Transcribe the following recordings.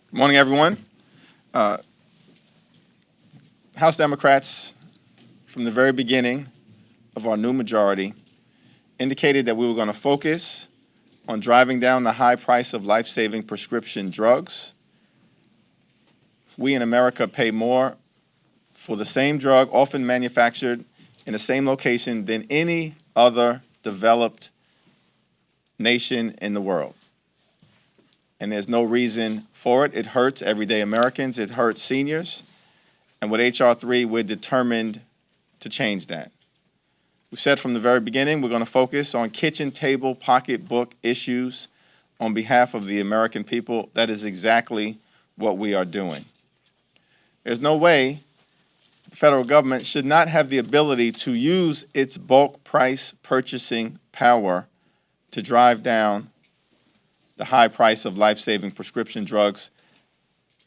Good morning, everyone. Uh, House Democrats, from the very beginning of our new majority, indicated that we were going to focus on driving down the high price of life-saving prescription drugs. We in America pay more for the same drug, often manufactured in the same location, than any other developed nation in the world. And there's no reason for it. It hurts everyday Americans. It hurts seniors. And with H.R. 3, we're determined to change that. We said from the very beginning we're going to focus on kitchen table pocketbook issues on behalf of the American people. That is exactly what we are doing. There's no way the federal government should not have the ability to use its bulk price purchasing power to drive down the high price of life-saving prescription drugs,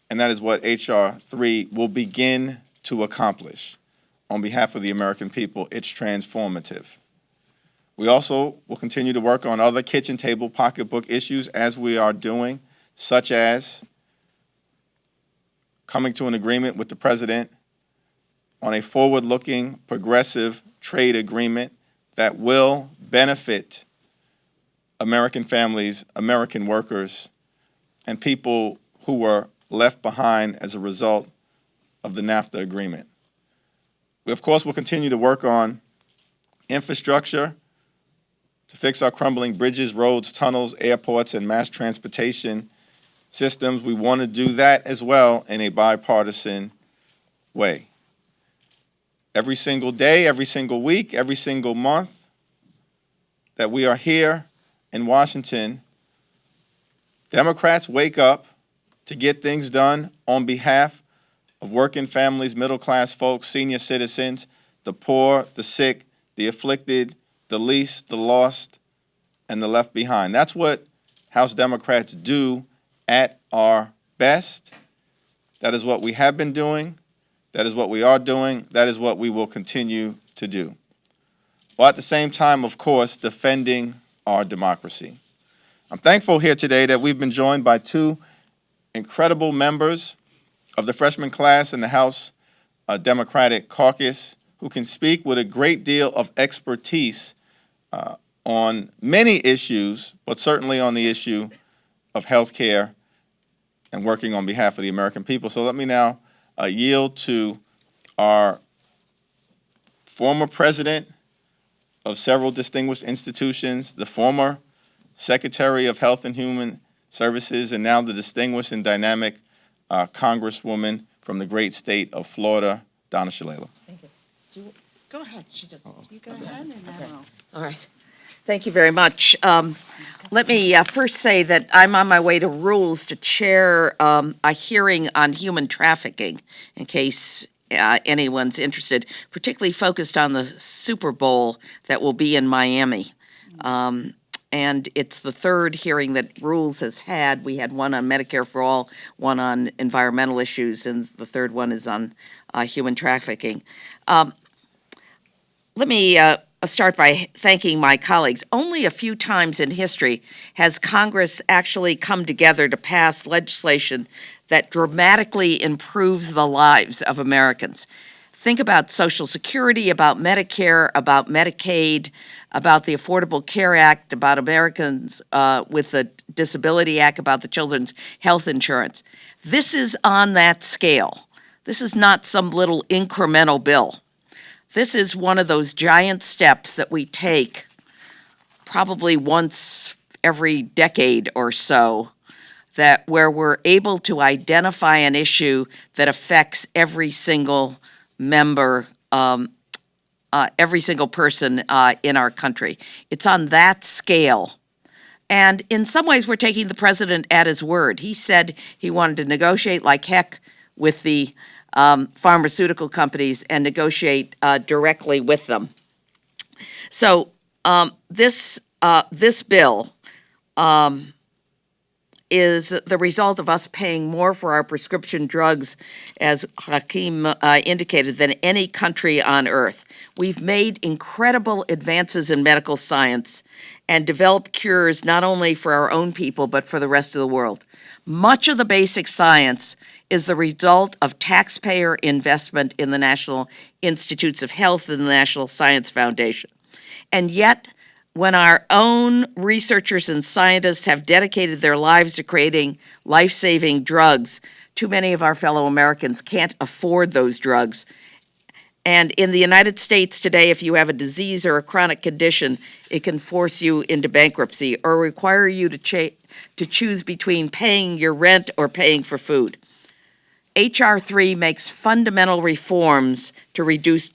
and that is what H.R. 3 will begin to accomplish. On behalf of the American people, it's transformative. We also will continue to work on other kitchen table pocketbook issues as we are doing, such as coming to an agreement with the President on a forward-looking, progressive trade agreement that will benefit American families, American workers, and people who were left behind as a result of the NAFTA agreement. We, of course, will continue to work on infrastructure to fix our crumbling bridges, roads, tunnels, airports, and mass transportation systems. We want to do that as well in a bipartisan way. Every single day, every single week, every single month that we are here in Washington, Democrats wake up to get things done on behalf of working families, middle-class folks, senior citizens, the poor, the sick, the afflicted, the least, the lost, and the left behind. That's what House Democrats do at our best. That is what we have been doing. That is what we are doing. That is what we will continue to do. While at the same time, of course, defending our democracy. I'm thankful here today that we've been joined by two incredible members of the freshman class in the House Democratic Caucus who can speak with a great deal of expertise on many issues, but certainly on the issue of health care and working on behalf of the American people. So let me now yield to our former president of several distinguished institutions, the former Secretary of Health and Human Services, and now the distinguished and dynamic Congresswoman from the great state of Florida, Donna Shalala. Thank you. Go ahead. You go ahead, and then I'll. All right. Thank you very much. Let me first say that I'm on my way to Rules to chair a hearing on human trafficking, in case anyone's interested, particularly focused on the Super Bowl that will be in Miami. And it's the third hearing that Rules has had. We had one on Medicare for All, one on environmental issues, and the third one is on human trafficking. Let me start by thanking my colleagues. Only a few times in history has Congress actually come together to pass legislation that dramatically improves the lives of Americans. Think about Social Security, about Medicare, about Medicaid, about the Affordable Care Act, about Americans with the Disability Act, about the Children's Health Insurance. This is on that scale. This is not some little incremental bill. This is one of those giant steps that we take probably once every decade or so, that where we're able to identify an issue that affects every single member, every single person in our country. It's on that scale. And in some ways, we're taking the president at his word. He said he wanted to negotiate like heck with the pharmaceutical companies and negotiate directly with them. So this bill is the result of us paying more for our prescription drugs, as Hakeem indicated, than any country on earth. We've made incredible advances in medical science and developed cures not only for our own people, but for the rest of the world. Much of the basic science is the result of taxpayer investment in the National Institutes of Health and the National Science Foundation. And yet, when our own researchers and scientists have dedicated their lives to creating life-saving drugs, too many of our fellow Americans can't afford those drugs. And in the United States today, if you have a disease or a chronic condition, it can force you into bankruptcy or require you to choose between paying your rent or paying for food. H.R. 3 makes fundamental reforms to reduce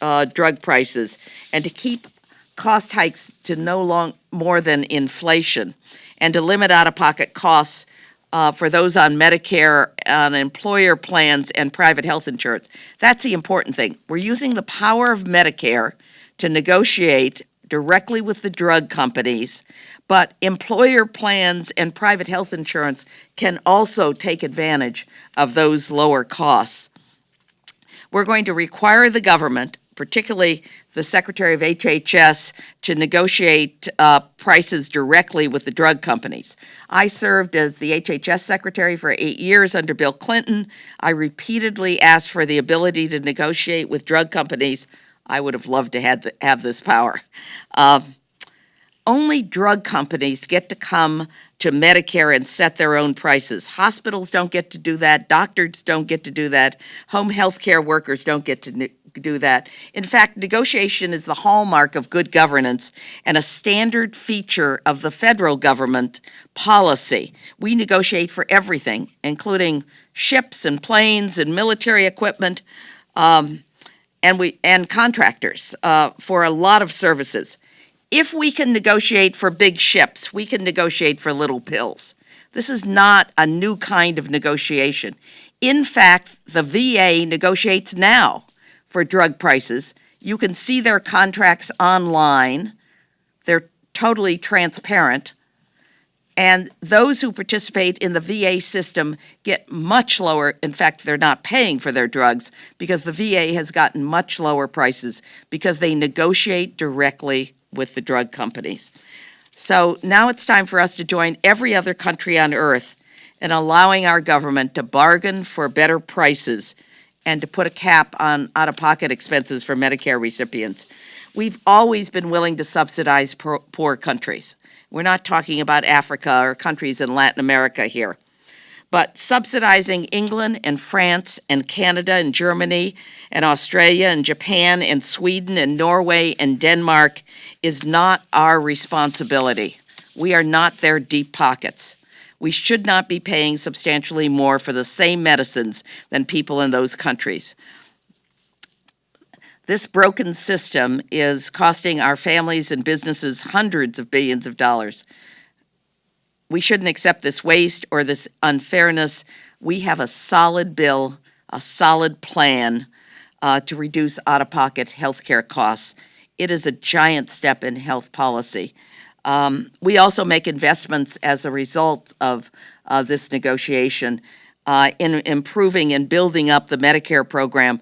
drug prices and to keep cost hikes to no more than inflation, and to limit out-of-pocket costs for those on Medicare, on employer plans, and private health insurance. That's the important thing. We're using the power of Medicare to negotiate directly with the drug companies, but employer plans and private health insurance can also take advantage of those lower costs. We're going to require the government, particularly the Secretary of HHS, to negotiate prices directly with the drug companies. I served as the HHS Secretary for 8 years under Bill Clinton. I repeatedly asked for the ability to negotiate with drug companies. I would have loved to have this power. Only drug companies get to come to Medicare and set their own prices. Hospitals don't get to do that. Doctors don't get to do that. Home health care workers don't get to do that. In fact, negotiation is the hallmark of good governance and a standard feature of the federal government policy. We negotiate for everything, including ships and planes and military equipment, and contractors for a lot of services. If we can negotiate for big ships, we can negotiate for little pills. This is not a new kind of negotiation. In fact, the VA negotiates now for drug prices. You can see their contracts online. They're totally transparent. And those who participate in the VA system get much lower. In fact, they're not paying for their drugs because the VA has gotten much lower prices because they negotiate directly with the drug companies. So now it's time for us to join every other country on earth in allowing our government to bargain for better prices and to put a cap on out-of-pocket expenses for Medicare recipients. We've always been willing to subsidize poor countries. We're not talking about Africa or countries in Latin America here. But subsidizing England and France and Canada and Germany and Australia and Japan and Sweden and Norway and Denmark is not our responsibility. We are not their deep pockets. We should not be paying substantially more for the same medicines than people in those countries. This broken system is costing our families and businesses hundreds of billions of dollars. We shouldn't accept this waste or this unfairness. We have a solid bill, a solid plan to reduce out-of-pocket health care costs. It is a giant step in health policy. We also make investments as a result of this negotiation in improving and building up the Medicare program.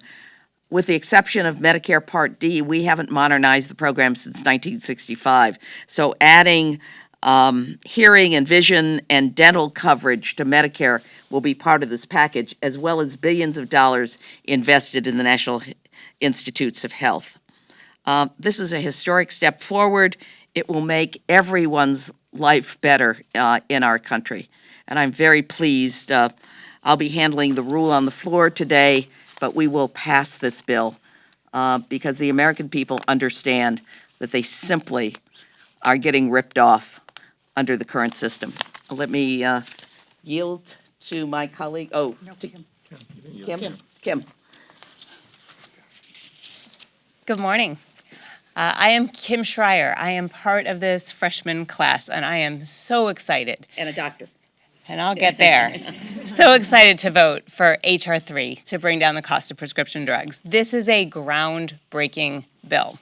With the exception of Medicare Part D, we haven't modernized the program since 1965. So adding hearing and vision and dental coverage to Medicare will be part of this package, as well as billions of dollars invested in the National Institutes of Health. This is a historic step forward. It will make everyone's life better in our country. And I'm very pleased. I'll be handling the rule on the floor today, but we will pass this bill because the American people understand that they simply are getting ripped off under the current system. Let me yield to my colleague. Oh, to Kim. Good morning. I am Kim Schreier. I am part of this freshman class, and I am so excited. And a doctor. And I'll get there. So excited to vote for H.R. 3 to bring down the cost of prescription drugs. This is a groundbreaking bill.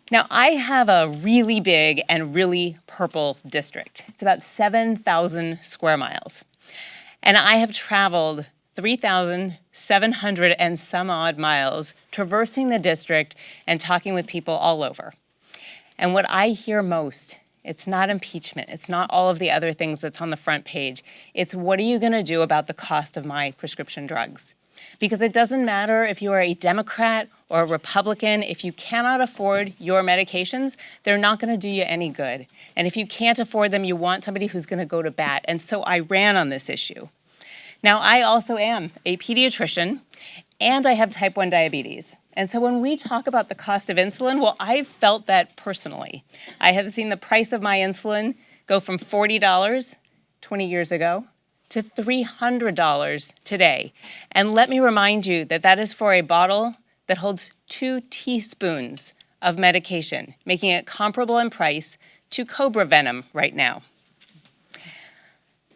Now, I have a really big and really purple district. It's about 7,000 square miles. And I have traveled 3,700 and some odd miles traversing the district and talking with people all over. And what I hear most It's not impeachment. It's not all of the other things that's on the front page. It's what are you going to do about the cost of my prescription drugs? Because it doesn't matter if you are a Democrat or a Republican, if you cannot afford your medications, they're not going to do you any good. And if you can't afford them, you want somebody who's going to go to bat. And so I ran on this issue. Now, I also am a pediatrician, and I have type 1 diabetes. And so when we talk about the cost of insulin, well, I've felt that personally. I have seen the price of my insulin go from $40 20 years ago to $300 today. And let me remind you that that is for a bottle that holds 2 teaspoons of medication, making it comparable in price to Cobra venom right now.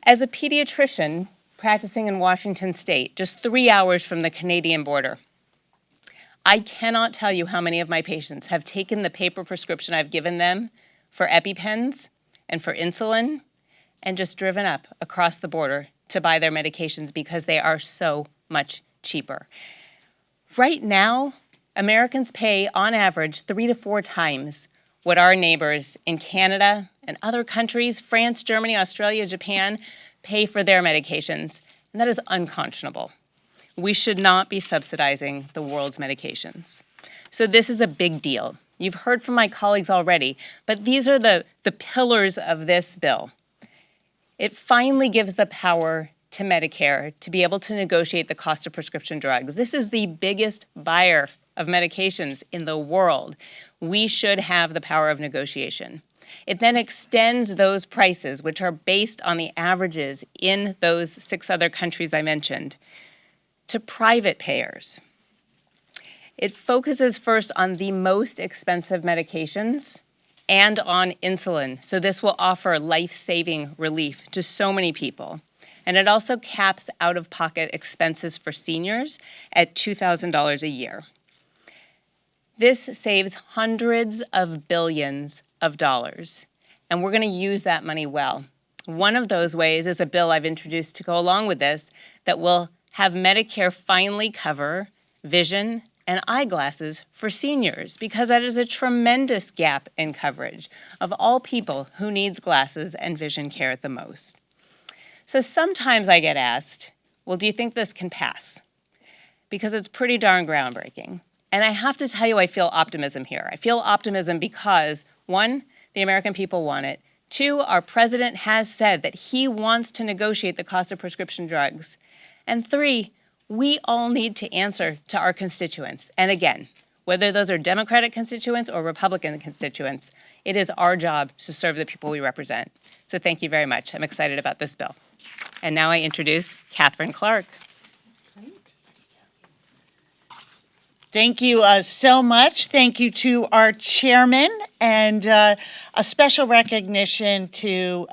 As a pediatrician practicing in Washington State, just 3 hours from the Canadian border, I cannot tell you how many of my patients have taken the paper prescription I've given them for EpiPens and for insulin and just driven up across the border to buy their medications because they are so much cheaper. Right now, Americans pay on average 3 to 4 times what our neighbors in Canada and other countries, France, Germany, Australia, Japan, pay for their medications, and that is unconscionable. We should not be subsidizing the world's medications. So this is a big deal. You've heard from my colleagues already, but these are the pillars of this bill. It finally gives the power to Medicare to be able to negotiate the cost of prescription drugs. This is the biggest buyer of medications in the world. We should have the power of negotiation. It then extends those prices, which are based on the averages in those 6 other countries I mentioned, to private payers. It focuses first on the most expensive medications and on insulin. So this will offer life-saving relief to so many people. And it also caps out-of-pocket expenses for seniors at $2,000 a year. This saves hundreds of billions of dollars, and we're going to use that money well. One of those ways is a bill I've introduced to go along with this that will have Medicare finally cover vision and eyeglasses for seniors, because that is a tremendous gap in coverage of all people who needs glasses and vision care the most. So sometimes I get asked, well, do you think this can pass? Because it's pretty darn groundbreaking. And I have to tell you, I feel optimism here. I feel optimism because, 1, the American people want it. 2, our president has said that he wants to negotiate the cost of prescription drugs. And 3, we all need to answer to our constituents. And again, whether those are Democratic constituents or Republican constituents, it is our job to serve the people we represent. So thank you very much. I'm excited about this bill. And now I introduce Catherine Clark. Thank you so much. Thank you to our chairman, and a special recognition to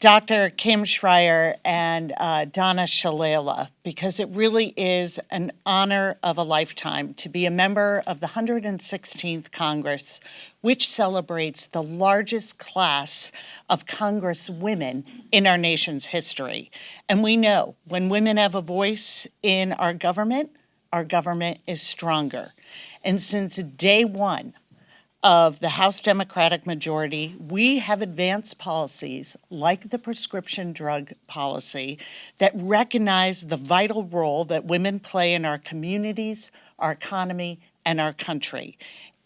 Dr. Kim Schreier and Donna Shalala, because it really is an honor of a lifetime to be a member of the 116th Congress, which celebrates the largest class of Congresswomen in our nation's history. And we know when women have a voice in our government is stronger. And since day one of the House Democratic majority, we have advanced policies like the prescription drug policy that recognize the vital role that women play in our communities, our economy, and our country,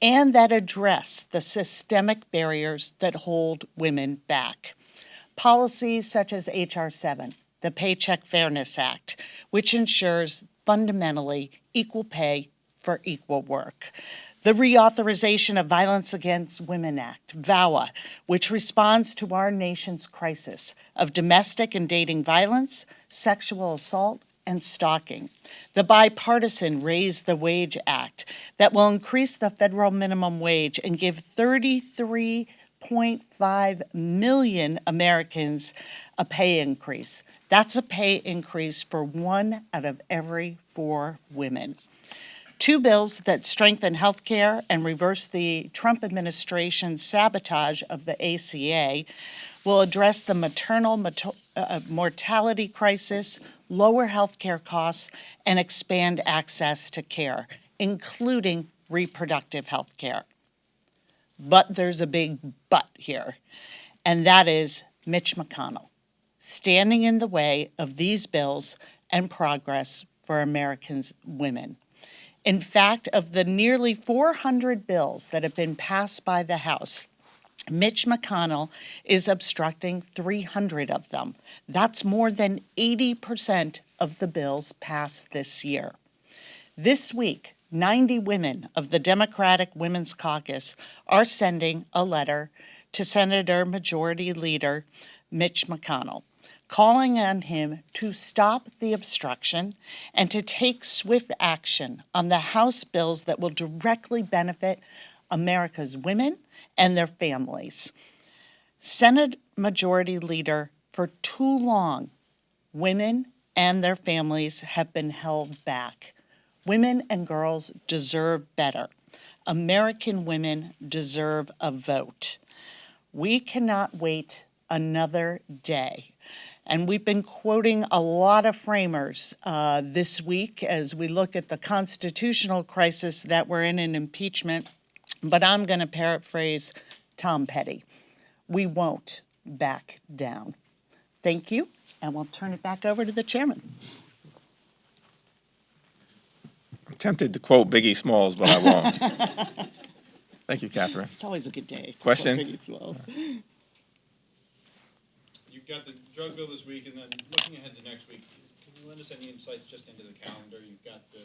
and that address the systemic barriers that hold women back. Policies such as H.R. 7, the Paycheck Fairness Act, which ensures fundamentally equal pay for equal work. The Reauthorization of Violence Against Women Act, VAWA, which responds to our nation's crisis of domestic and dating violence, sexual assault, and stalking. The bipartisan Raise the Wage Act that will increase the federal minimum wage and give 33.5 million Americans a pay increase. That's a pay increase for 1 out of every 4 women. 2 bills that strengthen health care and reverse the Trump administration's sabotage of the ACA will address the maternal mortality crisis, lower health care costs, and expand access to care, including reproductive health care. But there's a big but here, and that is Mitch McConnell standing in the way of these bills and progress for American women. In fact, of the nearly 400 bills that have been passed by the House, Mitch McConnell is obstructing 300 of them. That's more than 80% of the bills passed this year. This week, 90 women of the Democratic Women's Caucus are sending a letter to Senator Majority Leader Mitch McConnell, calling on him to stop the obstruction and to take swift action on the House bills that will directly benefit America's women and their families. Senate Majority Leader, for too long, women and their families have been held back. Women and girls deserve better. American women deserve a vote. We cannot wait another day. And we've been quoting a lot of framers this week as we look at the constitutional crisis that we're in impeachment. But I'm going to paraphrase Tom Petty. We won't back down. Thank you, and we'll turn it back over to the chairman. I'm tempted to quote Biggie Smalls, but I won't. Thank you, Catherine. It's always a good day. Questions? You've got the drug bill this week, and then looking ahead to next week, can you lend us any insights just into the calendar? You've got the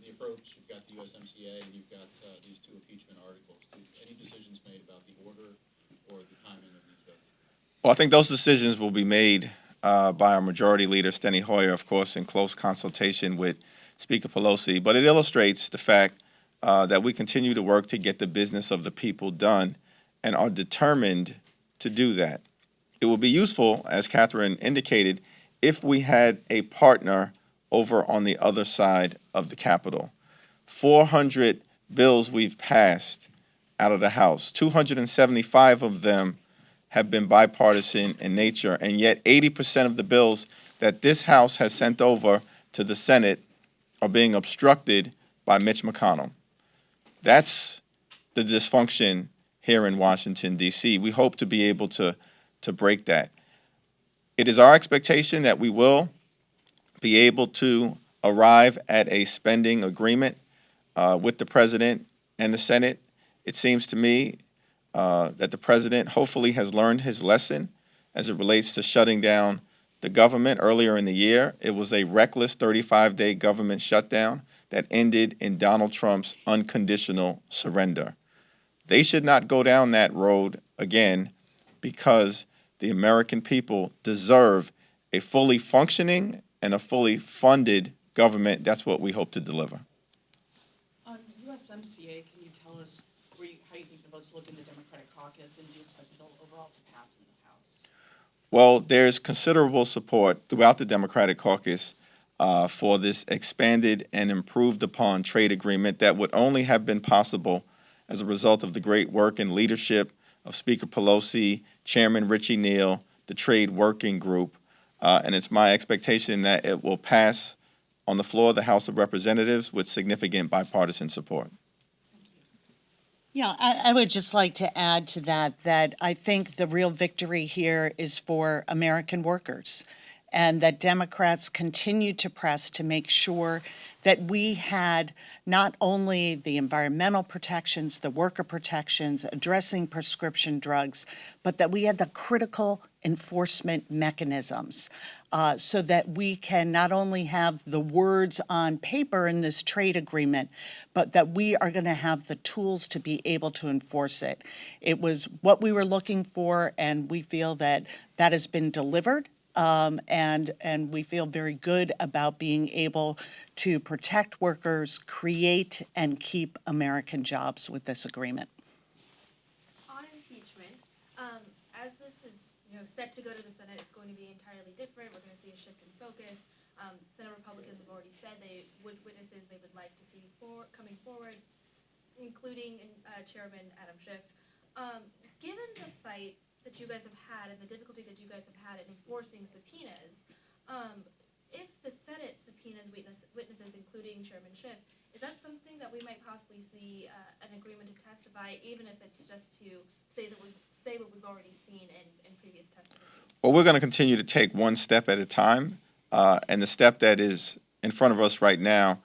approach, you've got the USMCA, and you've got these two impeachment articles. Any decisions made about the order or the timing of these votes? Well, I think those decisions will be made by our Majority Leader, Steny Hoyer, of course, in close consultation with Speaker Pelosi. But it illustrates the fact that we continue to work to get the business of the people done and are determined to do that. It will be useful, as Catherine indicated, if we had a partner over on the other side of the Capitol. 400 bills we've passed out of the House. 275 of them have been bipartisan in nature, and yet 80% of the bills that this House has sent over to the Senate are being obstructed by Mitch McConnell. That's the dysfunction here in Washington, D.C. We hope to be able to break that. It is our expectation that we will be able to arrive at a spending agreement with the President and the Senate. It seems to me that the President hopefully has learned his lesson as it relates to shutting down the government earlier in the year. It was a reckless 35-day government shutdown that ended in Donald Trump's unconditional surrender. They should not go down that road again, because the American people deserve a fully functioning and a fully funded government. That's what we hope to deliver. On USMCA, can you tell us how you think the votes look in the Democratic caucus, and do you expect the bill overall to pass in the House? Well, there's considerable support throughout the Democratic caucus for this expanded and improved upon trade agreement that would only have been possible as a result of the great work and leadership of Speaker Pelosi, Chairman Richie Neal, the Trade Working Group, and it's my expectation that it will pass on the floor of the House of Representatives with significant bipartisan support. Yeah, I would just like to add to that I think the real victory here is for American workers, and that Democrats continue to press to make sure that we had not only the environmental protections, the worker protections, addressing prescription drugs, but that we had the critical enforcement mechanisms so that we can not only have the words on paper in this trade agreement, but that we are going to have the tools to be able to enforce it. It was what we were looking for, and we feel that that has been delivered. And we feel very good about being able to protect workers, create and keep American jobs with this agreement. On impeachment, as this is set to go to the Senate, it's going to be entirely different. We're going to see a shift in focus. Senate Republicans have already said which witnesses they would like to see coming forward, including Chairman Adam Schiff. Given the fight that you guys have had and the difficulty that you guys have had in enforcing subpoenas, if the Senate subpoenas witnesses, including Chairman Schiff, is that something that that we might possibly see an agreement to testify, even if it's just to say what we've already seen in previous testimonies? Well, we're going to continue to take one step at a time, and the step that is in front of us right now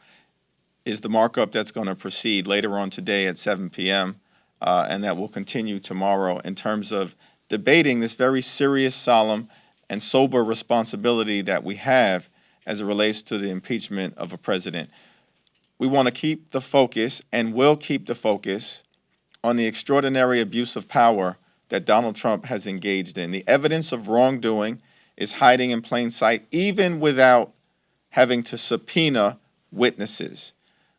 is the markup that's going to proceed later on today at 7 p.m., and that will continue tomorrow in terms of debating this very serious, solemn, and sober responsibility that we have as it relates to the impeachment of a president. We want to keep the focus and will keep the focus on the extraordinary abuse of power that Donald Trump has engaged in. The evidence of wrongdoing is hiding in plain sight, even without having to subpoena witnesses,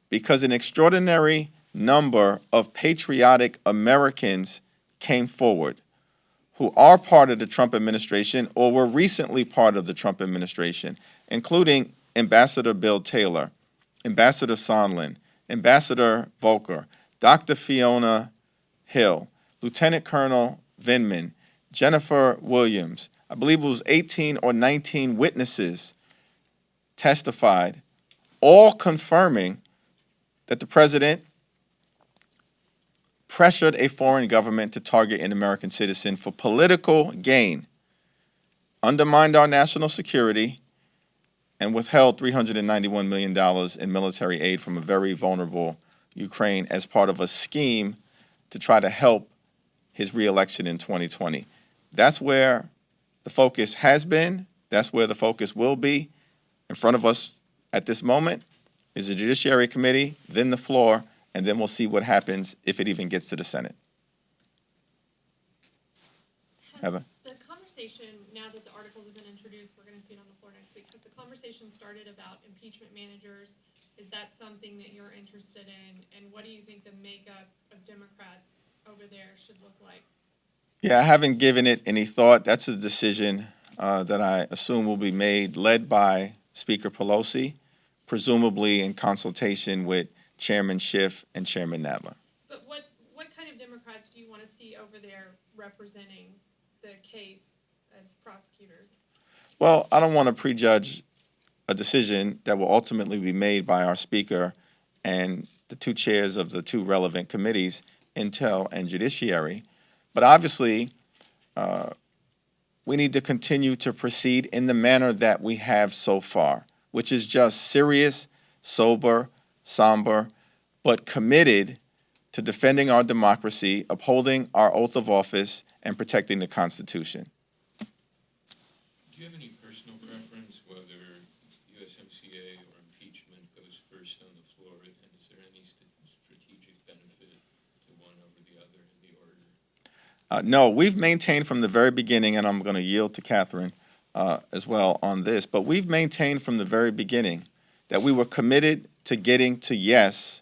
because an extraordinary number of patriotic Americans came forward who are part of the Trump administration or were recently part of the Trump administration, including Ambassador Bill Taylor, Ambassador Sondland, Ambassador Volker, Dr. Fiona Hill, Lieutenant Colonel Vindman, Jennifer Williams. I believe it was 18 or 19 witnesses testified, all confirming that the president pressured a foreign government to target an American citizen for political gain, undermined our national security, and withheld $391 million in military aid from a very vulnerable Ukraine as part of a scheme to try to help his reelection in 2020. That's where the focus has been. That's where the focus will be. In front of us at this moment is the Judiciary Committee, then the floor, and then we'll see what happens if it even gets to the Senate. Heather? The conversation, now that the articles have been introduced, we're going to see it on the floor next week, has the conversation started about impeachment managers? Is that something that you're interested in? And what do you think the makeup of Democrats over there should look like? Yeah, I haven't given it any thought. That's a decision that I assume will be made, led by Speaker Pelosi, presumably in consultation with Chairman Schiff and Chairman Nadler. But what kind of Democrats do you want to see over there representing the case as prosecutors? Well, I don't want to prejudge a decision that will ultimately be made by our Speaker and the two chairs of the two relevant committees, Intel and Judiciary. But obviously, we need to continue to proceed in the manner that we have so far, which is just serious, sober, somber, but committed to defending our democracy, upholding our oath of office, and protecting the Constitution. Do you have any personal preference whether USMCA or impeachment goes first on the floor, and is there any strategic benefit to one over the other in the order? No, we've maintained from the very beginning, and I'm going to yield to Catherine as well on this, but we've maintained from the very beginning that we were committed to getting to yes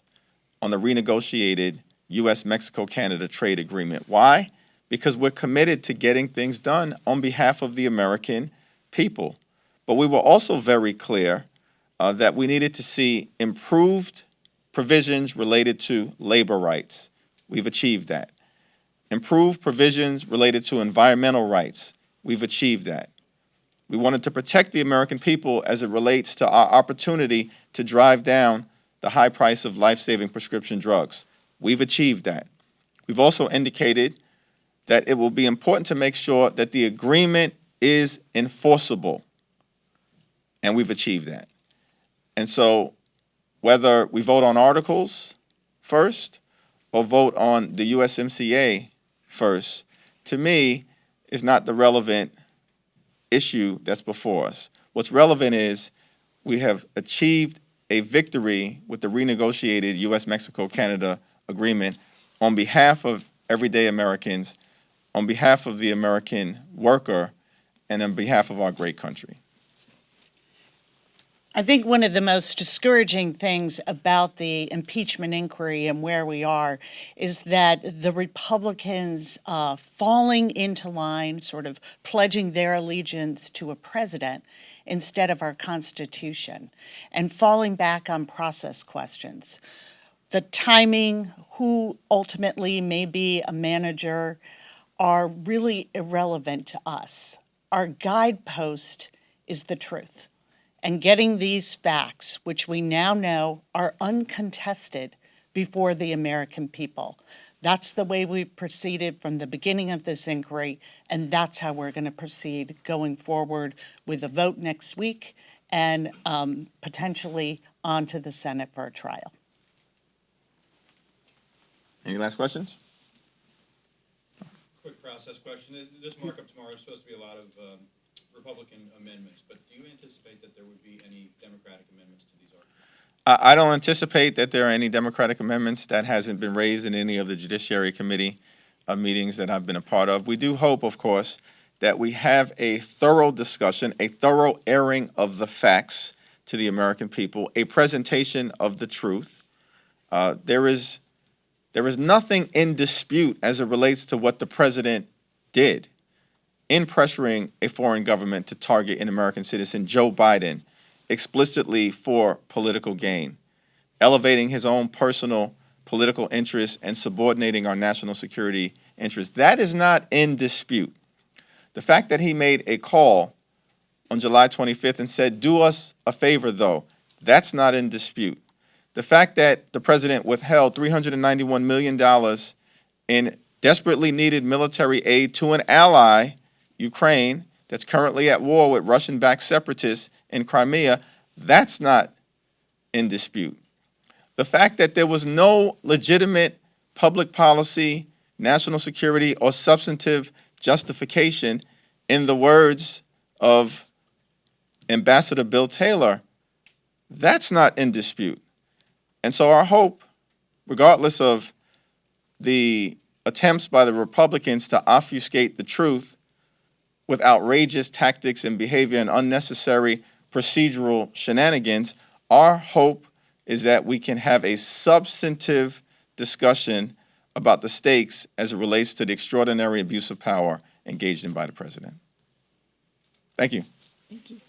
on the renegotiated U.S.-Mexico-Canada trade agreement. Why? Because we're committed to getting things done on behalf of the American people. But we were also very clear that we needed to see improved provisions related to labor rights. We've achieved that. Improved provisions related to environmental rights. We've achieved that. We wanted to protect the American people as it relates to our opportunity to drive down the high price of life-saving prescription drugs. We've achieved that. We've also indicated that it will be important to make sure that the agreement is enforceable, and we've achieved that. And so whether we vote on articles first or vote on the USMCA first, to me, is not the relevant issue that's before us. What's relevant is we have achieved a victory with the renegotiated U.S.-Mexico-Canada agreement on behalf of everyday Americans, on behalf of the American worker, and on behalf of our great country. I think one of the most discouraging things about the impeachment inquiry and where we are is that the Republicans falling into line, sort of pledging their allegiance to a president instead of our Constitution, and falling back on process questions. The timing, who ultimately may be a manager, are really irrelevant to us. Our guidepost is the truth. And getting these facts, which we now know are uncontested before the American people. That's the way we've proceeded from the beginning of this inquiry, and that's how we're going to proceed going forward with a vote next week and potentially on to the Senate for a trial. Any last questions? Quick process question. This markup tomorrow is supposed to be a lot of Republican amendments, but do you anticipate that there would be any Democratic amendments to these articles? I don't anticipate that there are any Democratic amendments. That hasn't been raised in any of the Judiciary Committee meetings that I've been a part of. We do hope, of course, that we have a thorough discussion, a thorough airing of the facts to the American people, a presentation of the truth. There is nothing in dispute as it relates to what the president did in pressuring a foreign government to target an American citizen, Joe Biden, explicitly for political gain, elevating his own personal political interests and subordinating our national security interests. That is not in dispute. The fact that he made a call on July 25th and said, "Do us a favor, though," that's not in dispute. The fact that the president withheld $391 million in desperately needed military aid to an ally, Ukraine, that's currently at war with Russian-backed separatists in Crimea, that's not in dispute. The fact that there was no legitimate public policy, national security, or substantive justification, in the words of Ambassador Bill Taylor, that's not in dispute. And so our hope, regardless of the attempts by the Republicans to obfuscate the truth with outrageous tactics and behavior and unnecessary procedural shenanigans, our hope is that we can have a substantive discussion about the stakes as it relates to the extraordinary abuse of power engaged in by the president. Thank you. Thank you.